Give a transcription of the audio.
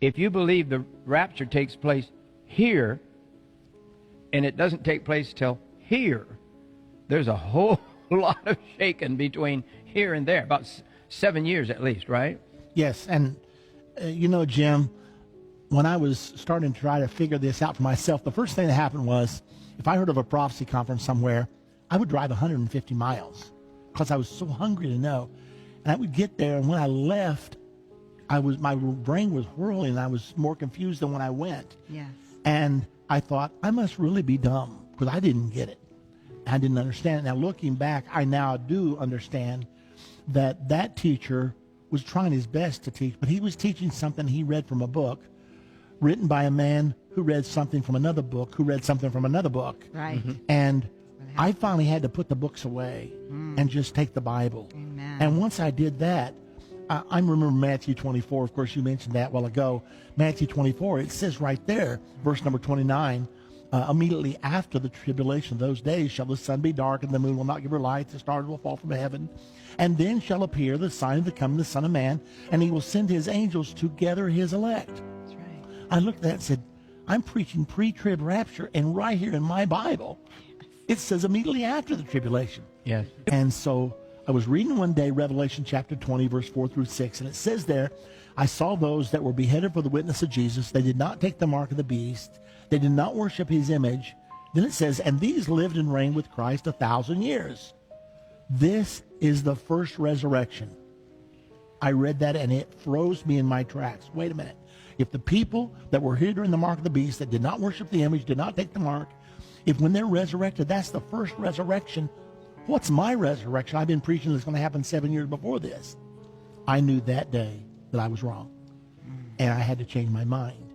if you believe the rapture takes place here, and it doesn't take place till here, there's a whole lot of shaking between here and there, about 7 years at least, right? Yes, and you know, Jim, when I was starting to try to figure this out for myself, the first thing that happened was, if I heard of a prophecy conference somewhere, I would drive 150 miles because I was so hungry to know. And I would get there, and when I left, my brain was whirling. I was more confused than when I went. Yes. And I thought, I must really be dumb because I didn't get it. I didn't understand it. Now, looking back, I now do understand that that teacher was trying his best to teach, but he was teaching something he read from a book written by a man who read something from another book, who read something from another book. Right. Mm-hmm. And I finally had to put the books away and just take the Bible. Amen. And once I did that, I remember Matthew 24. Of course, you mentioned that a while ago. Matthew 24, it says right there, verse number 29, immediately after the tribulation of those days shall the sun be dark, and the moon will not give her light, the stars will fall from heaven. And then shall appear the sign of the coming of the Son of Man, and he will send his angels to gather his elect. That's right. I looked at that and said, I'm preaching pre-trib rapture, and right here in my Bible, it says immediately after the tribulation. Yes. And so I was reading one day Revelation chapter 20, verse 4 through 6, and it says there, I saw those that were beheaded for the witness of Jesus. They did not take the mark of the beast. They did not worship his image. Then it says, and these lived and reigned with Christ 1,000 years. This is the first resurrection. I read that and it froze me in my tracks. Wait a minute. If the people that were here during the mark of the beast, that did not worship the image, did not take the mark, if when they're resurrected, that's the first resurrection, what's my resurrection? I've been preaching that's going to happen 7 years before this. I knew that day that I was wrong. And I had to change my mind.